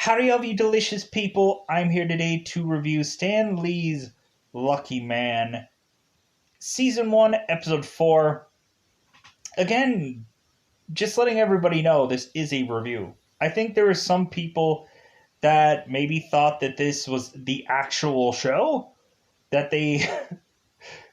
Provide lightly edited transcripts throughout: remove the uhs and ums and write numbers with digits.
Howdy, all you delicious people. I'm here today to review Stan Lee's Lucky Man, Season 1, Episode 4. Again, just letting everybody know this is a review. I think there are some people that maybe thought that this was the actual show. That they,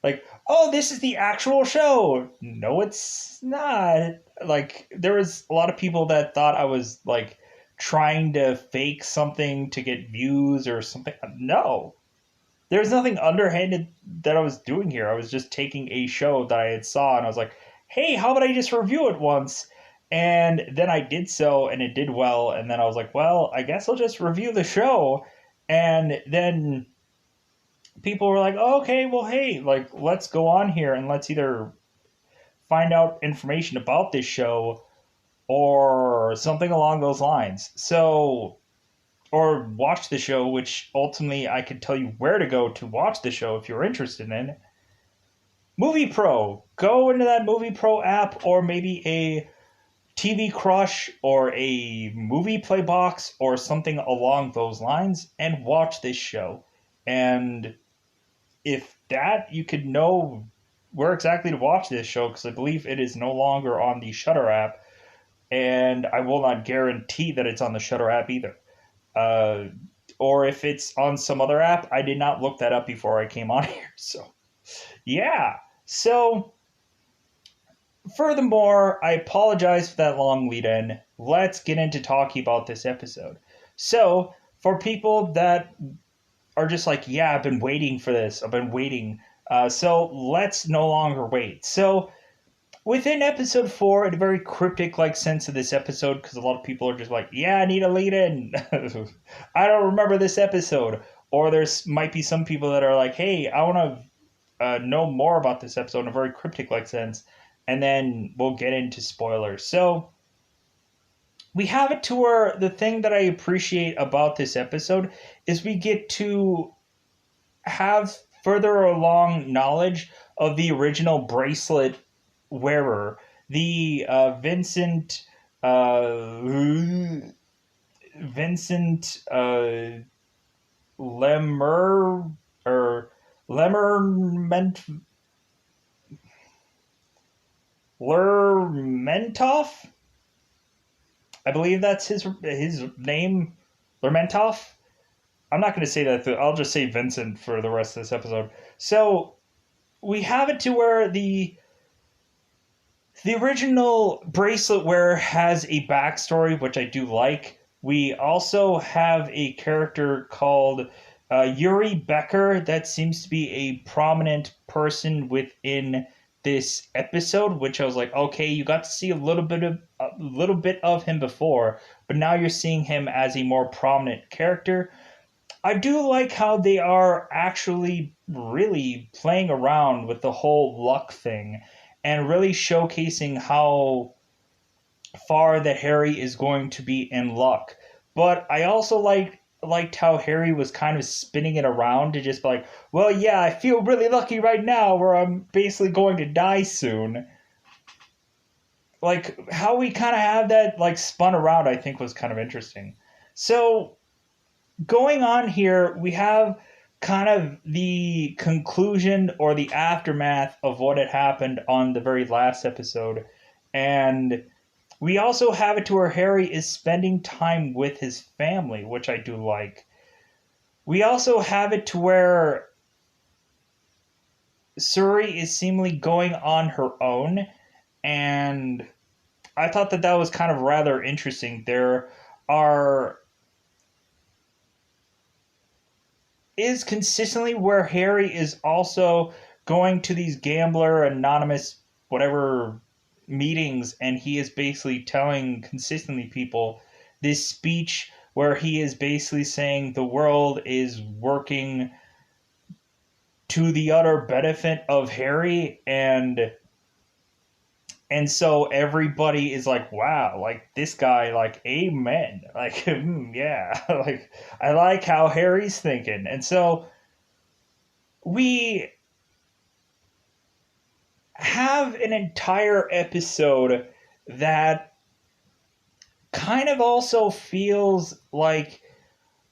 like, oh, this is the actual show. No, it's not. Like, there was a lot of people that thought I was, like, trying to fake something to get views or something. No. There's nothing underhanded that I was doing here. I was just taking a show that I had saw and I was like, hey, how about I just review it once? And then I did so and it did well. And then I was like, well, I guess I'll just review the show. And then people were like, oh, okay, well, hey, like, let's go on here and let's either find out information about this show or something along those lines. So, or watch the show, which ultimately I could tell you where to go to watch the show if you're interested in it. Movie Pro. Go into that Movie Pro app or maybe a TV Crush or a movie play box or something along those lines and watch this show. And if that, you could know where exactly to watch this show because I believe it is no longer on the Shutter app, and I will not guarantee that it's on the Shutter app either. Uh, or if it's on some other app, I did not look that up before I came on here. So, yeah. So, furthermore, I apologize for that long lead in. Let's get into talking about this episode. So, for people that are just like, yeah, I've been waiting for this. I've been waiting. So let's no longer wait. So within episode 4, in a very cryptic like sense of this episode, because a lot of people are just like, yeah, I need a lead in. I don't remember this episode. Or there's might be some people that are like, hey, I want to know more about this episode in a very cryptic like sense. And then we'll get into spoilers. So we have it to where the thing that I appreciate about this episode is we get to have further along knowledge of the original bracelet wearer, the Vincent Lemmer or Lemmerment Lermentoff. I believe that's his name, Lermentoff. I'm not going to say that. I'll just say Vincent for the rest of this episode. So we have it to where the original bracelet wearer has a backstory, which I do like. We also have a character called Yuri Becker that seems to be a prominent person within this episode, which I was like, okay, you got to see a little bit of him before, but now you're seeing him as a more prominent character. I do like how they are actually really playing around with the whole luck thing and really showcasing how far that Harry is going to be in luck. But I also liked how Harry was kind of spinning it around to just be like, well, yeah, I feel really lucky right now where I'm basically going to die soon. Like how we kind of have that like spun around, I think was kind of interesting. So going on here, we have kind of the conclusion or the aftermath of what had happened on the very last episode. And we also have it to where Harry is spending time with his family, which I do like. We also have it to where Suri is seemingly going on her own. And I thought that was kind of rather interesting. There are is consistently where Harry is also going to these gambler anonymous whatever meetings, and he is basically telling consistently people this speech where he is basically saying the world is working to the utter benefit of Harry, and so everybody is like, wow, like this guy, like, amen. Like, yeah, like, I like how Harry's thinking. And so we have an entire episode that kind of also feels like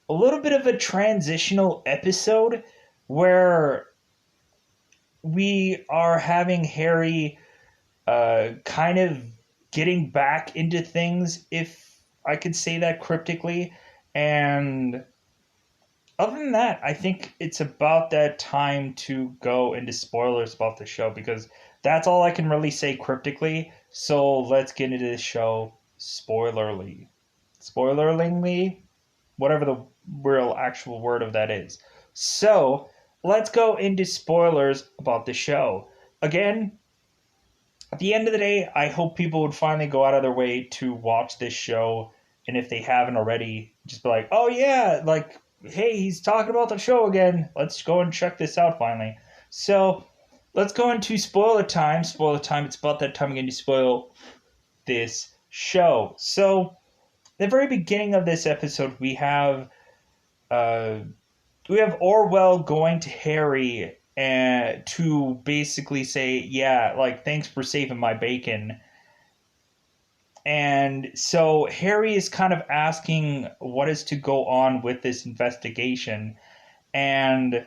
a little bit of a transitional episode where we are having Harry kind of getting back into things, if I could say that cryptically. And other than that, I think it's about that time to go into spoilers about the show, because that's all I can really say cryptically. So let's get into the show spoilerly. Spoilerly? Whatever the real actual word of that is. So let's go into spoilers about the show. Again, at the end of the day, I hope people would finally go out of their way to watch this show. And if they haven't already, just be like, oh yeah, like, hey, he's talking about the show again. Let's go and check this out finally. So let's go into spoiler time. Spoiler time. It's about that time again to spoil this show. So the very beginning of this episode, we have Orwell going to Harry and to basically say, yeah, like, thanks for saving my bacon. And so Harry is kind of asking what is to go on with this investigation, and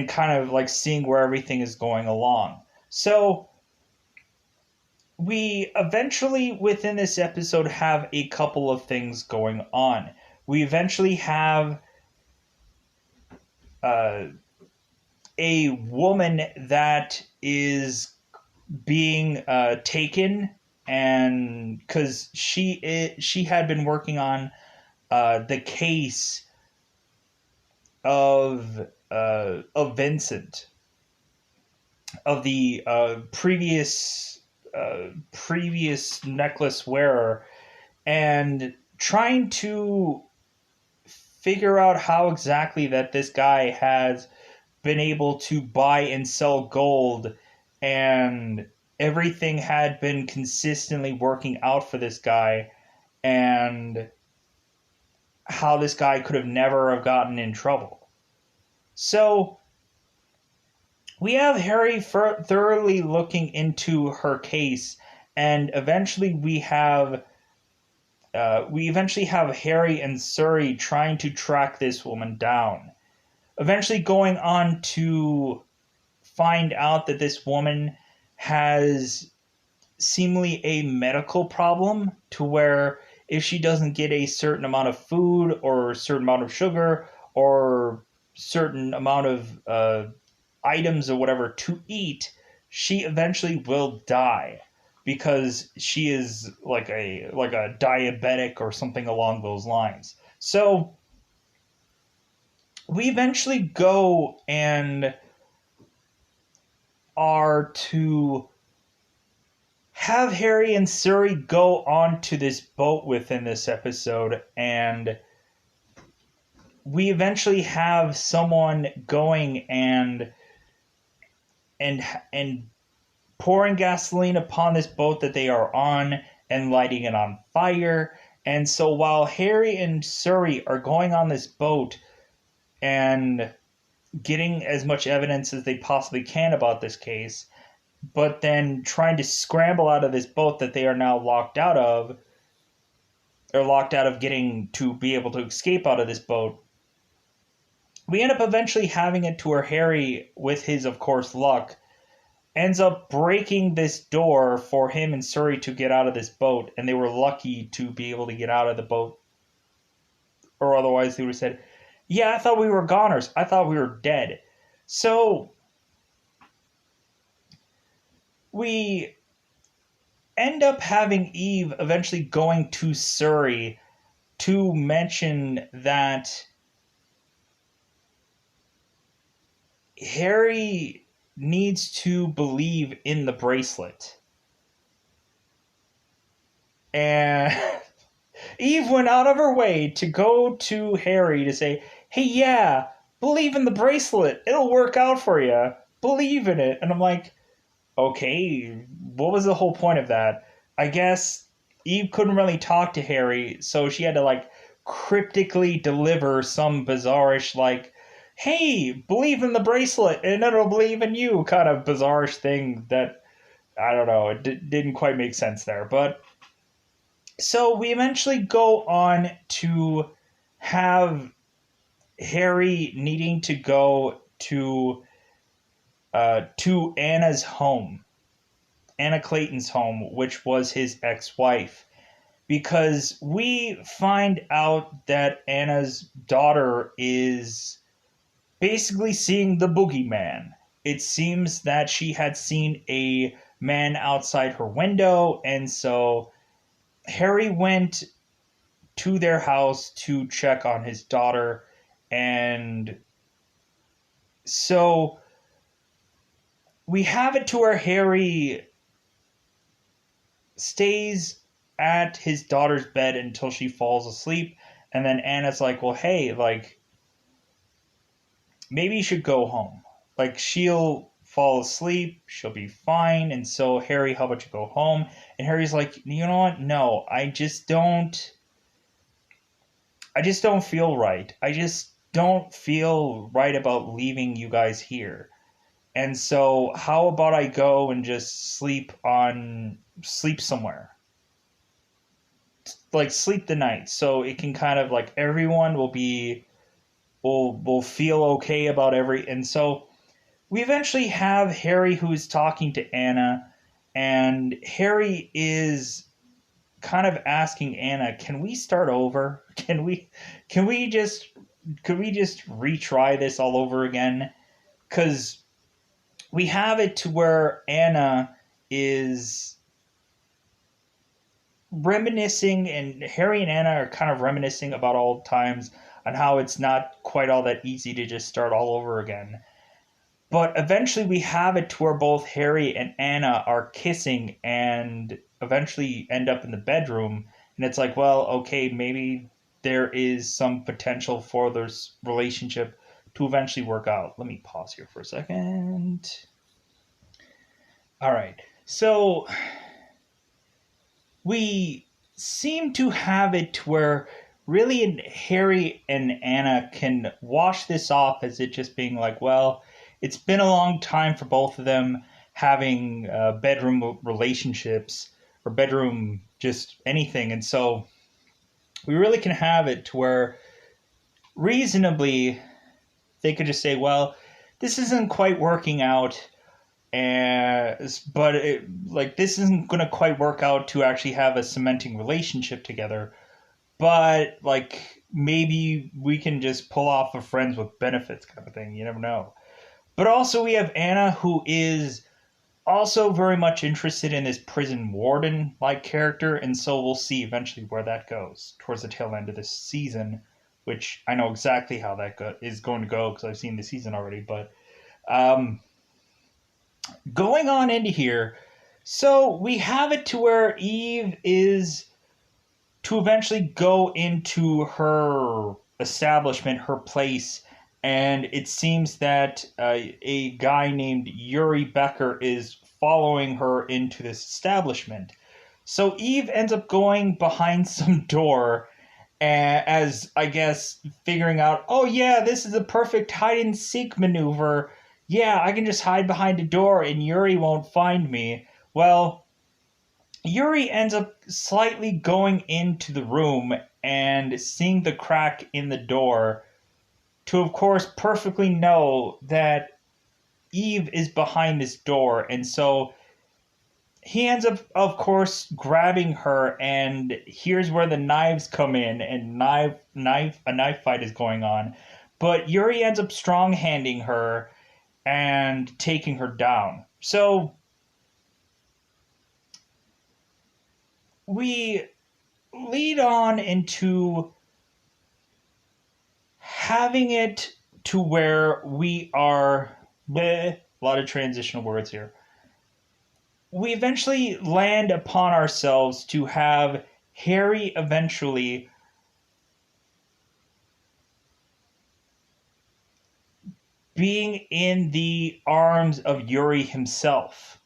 kind of like seeing where everything is going along. So we eventually, within this episode, have a couple of things going on. We eventually have a woman that is being taken, and because she had been working on the case of Vincent, of the previous necklace wearer, and trying to figure out how exactly that this guy has been able to buy and sell gold, and everything had been consistently working out for this guy, and how this guy could have never have gotten in trouble. So we have Harry thoroughly looking into her case, and eventually we eventually have Harry and Surrey trying to track this woman down. Eventually going on to find out that this woman has seemingly a medical problem, to where if she doesn't get a certain amount of food or a certain amount of sugar or certain amount of items or whatever to eat, she eventually will die, because she is like a diabetic or something along those lines. So we eventually go and are to have Harry and Surrey go onto this boat within this episode, and we eventually have someone going and pouring gasoline upon this boat that they are on and lighting it on fire. And so while Harry and Surrey are going on this boat and getting as much evidence as they possibly can about this case, but then trying to scramble out of this boat that they are now locked out of, getting to be able to escape out of this boat, we end up eventually having it to where Harry, with his, of course, luck, ends up breaking this door for him and Surrey to get out of this boat, and they were lucky to be able to get out of the boat, or otherwise they would have said, yeah, I thought we were goners. I thought we were dead. So we end up having Eve eventually going to Surrey to mention that Harry needs to believe in the bracelet. And Eve went out of her way to go to Harry to say, hey, yeah, believe in the bracelet. It'll work out for you. Believe in it. And I'm like, okay, what was the whole point of that? I guess Eve couldn't really talk to Harry, so she had to, like, cryptically deliver some bizarrish, like, hey, believe in the bracelet and it'll believe in you kind of bizarrish thing that I don't know. It didn't quite make sense there. But so we eventually go on to have Harry needing to go to Anna's home, Anna Clayton's home, which was his ex-wife, because we find out that Anna's daughter is basically seeing the boogeyman. It seems that she had seen a man outside her window, and so Harry went to their house to check on his daughter. And so we have it to where Harry stays at his daughter's bed until she falls asleep. And then Anna's like, well, hey, like, maybe you should go home. Like, she'll fall asleep, she'll be fine. And so, Harry, how about you go home? And Harry's like, you know what? No, I just don't feel right. I just don't feel right about leaving you guys here. And so, how about I go and just sleep somewhere? Like, sleep the night. So it can kind of, like, everyone will feel okay about and so we eventually have Harry who's talking to Anna, and Harry is kind of asking Anna, can we start over? Can we just retry this all over again? Because we have it to where Anna is reminiscing, and Harry and Anna are kind of reminiscing about old times on how it's not quite all that easy to just start all over again. But eventually we have it to where both Harry and Anna are kissing and eventually end up in the bedroom. And it's like, well, okay, maybe there is some potential for this relationship to eventually work out. Let me pause here for a second. All right. So we seem to have it where really Harry and Anna can wash this off as it just being like, well, it's been a long time for both of them having bedroom relationships or bedroom just anything. And so we really can have it to where reasonably they could just say, well, this isn't quite working out. But this isn't going to quite work out to actually have a cementing relationship together. But like maybe we can just pull off a friends with benefits kind of thing. You never know. But also we have Anna, who is also very much interested in this prison warden-like character, and so we'll see eventually where that goes towards the tail end of this season, which I know exactly how that is going to go because I've seen the season already. But going on into here, so we have it to where Eve is to eventually go into her establishment, her place, and it seems that a guy named Yuri Becker is following her into this establishment. So Eve ends up going behind some door as, I guess, figuring out, oh yeah, this is a perfect hide-and-seek maneuver. Yeah, I can just hide behind a door and Yuri won't find me. Well, Yuri ends up slightly going into the room and seeing the crack in the door to, of course, perfectly know that Eve is behind this door. And so he ends up, of course, grabbing her, and here's where the knives come in, and a knife fight is going on. But Yuri ends up strong-handing her and taking her down. So we lead on into having it to where we are a lot of transitional words here. We eventually land upon ourselves to have Harry eventually being in the arms of Yuri himself.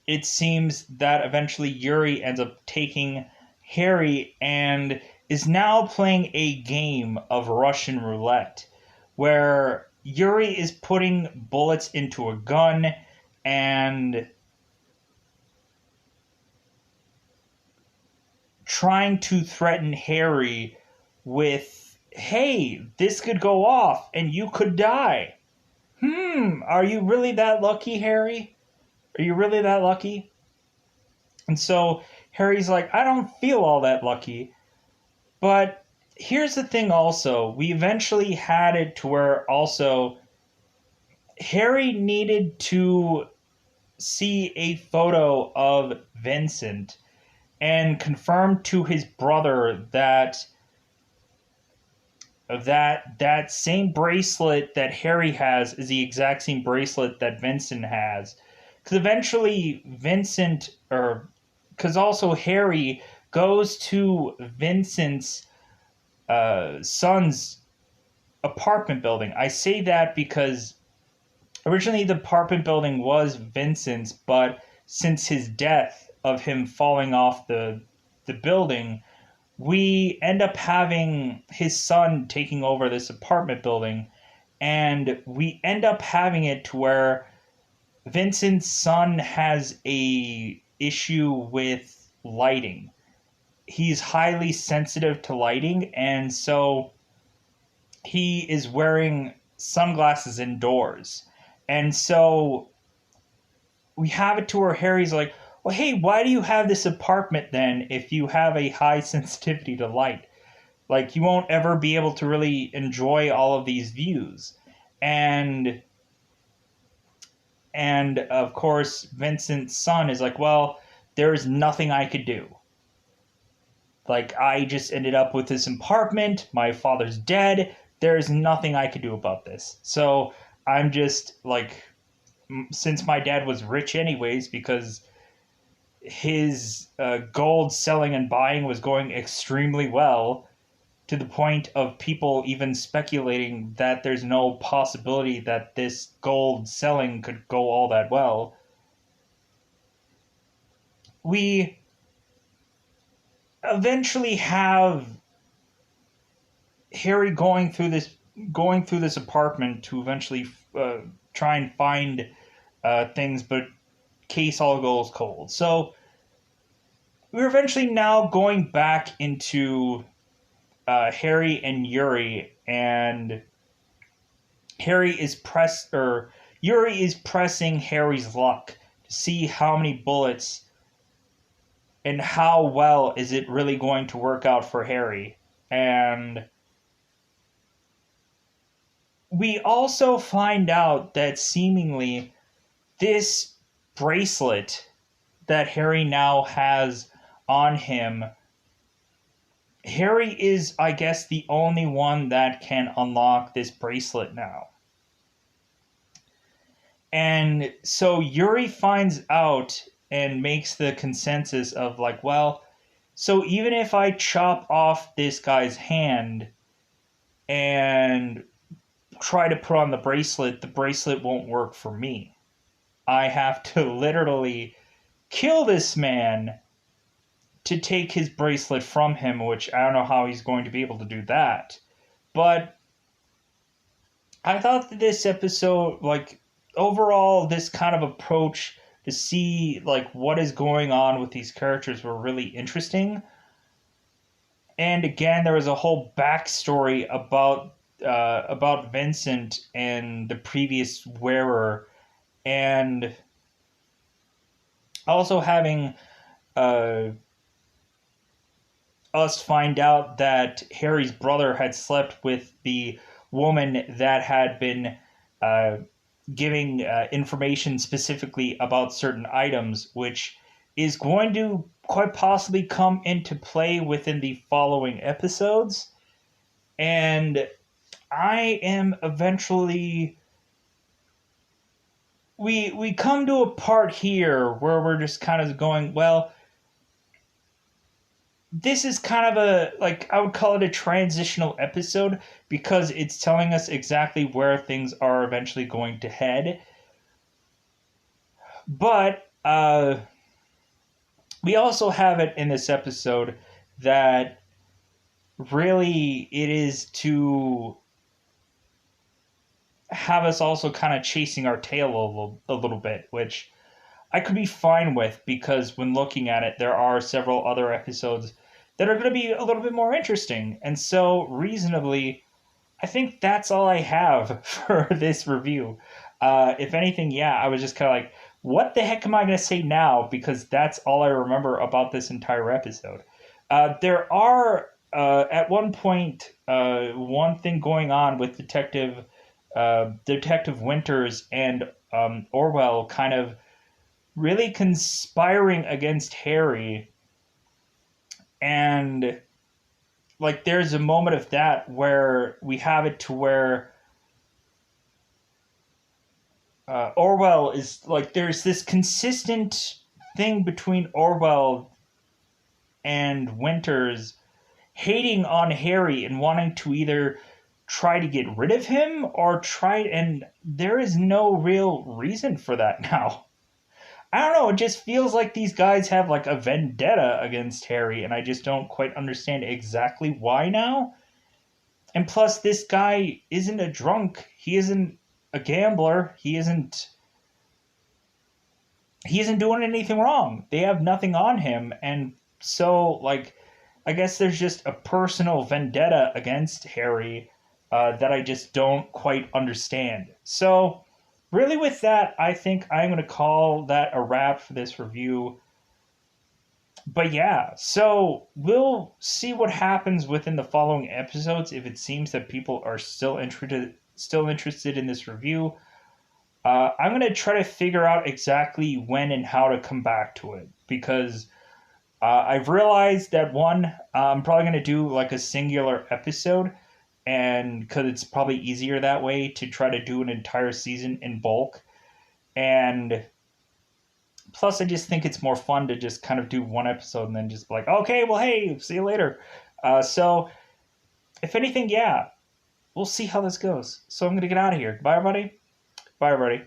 It seems that eventually Yuri ends up taking Harry and is now playing a game of Russian roulette where Yuri is putting bullets into a gun, and trying to threaten Harry with, hey, this could go off and you could die. Are you really that lucky, Harry? Are you really that lucky? And so Harry's like, I don't feel all that lucky. But here's the thing also. We eventually had it to where also Harry needed to see a photo of Vincent and confirm to his brother that same bracelet that Harry has is the exact same bracelet that Vincent has. Because eventually because also Harry goes to Vincent's son's apartment building. I say that because originally the apartment building was Vincent's, but since his death of him falling off the building, we end up having his son taking over this apartment building, and we end up having it to where Vincent's son has a issue with lighting. He's highly sensitive to lighting, and so he is wearing sunglasses indoors. And so we have it to where Harry's like, well, hey, why do you have this apartment then if you have a high sensitivity to light? Like, you won't ever be able to really enjoy all of these views. And of course, Vincent's son is like, well, there's nothing I could do. Like, I just ended up with this apartment. My father's dead. There's nothing I could do about this. So I'm just like, since my dad was rich anyways, because his gold selling and buying was going extremely well, to the point of people even speculating that there's no possibility that this gold selling could go all that well. We eventually have Harry going through this apartment to eventually try and find things, but case all goes cold. So we're eventually now going back into Harry and Yuri, and Yuri is pressing Harry's luck to see how many bullets and how well is it really going to work out for Harry. And we also find out that seemingly this bracelet that Harry now has on him, Harry is, I guess, the only one that can unlock this bracelet now. And so Yuri finds out and makes the consensus of like, well, so even if I chop off this guy's hand and try to put on the bracelet won't work for me. I have to literally kill this man to take his bracelet from him, which I don't know how he's going to be able to do that. But I thought that this episode, like, overall, this kind of approach to see, like, what is going on with these characters were really interesting. And again, there was a whole backstory about Vincent and the previous wearer, and also having us find out that Harry's brother had slept with the woman that had been giving information specifically about certain items, which is going to quite possibly come into play within the following episodes. And I am eventually... We come to a part here where we're just kind of going, well, this is kind of a, like, I would call it a transitional episode, because it's telling us exactly where things are eventually going to head. But we also have it in this episode that really it is to have us also kind of chasing our tail a little bit, which I could be fine with, because when looking at it, there are several other episodes that are going to be a little bit more interesting. And so, reasonably, I think that's all I have for this review. If anything, yeah, I was just kind of like, what the heck am I going to say now? Because that's all I remember about this entire episode. There are, at one point, one thing going on with Detective Winters and Orwell kind of really conspiring against Harry. And like there's a moment of that where we have it to where Orwell is like there's this consistent thing between Orwell and Winters hating on Harry and wanting to either try to get rid of him or try, and there is no real reason for that now. I don't know, it just feels like these guys have like a vendetta against Harry, and I just don't quite understand exactly why now. And plus, this guy isn't a drunk. He isn't a gambler. He isn't doing anything wrong. They have nothing on him, and so like I guess there's just a personal vendetta against Harry that I just don't quite understand. So really, with that, I think I'm going to call that a wrap for this review. But yeah, so we'll see what happens within the following episodes if it seems that people are still interested in this review. I'm going to try to figure out exactly when and how to come back to it because I've realized that one, I'm probably going to do like a singular episode, and because it's probably easier that way to try to do an entire season in bulk. And plus, I just think it's more fun to just kind of do one episode and then just be like, okay, well, hey, see you later. So, if anything, yeah, we'll see how this goes. So I'm going to get out of here. Bye, everybody. Bye, everybody.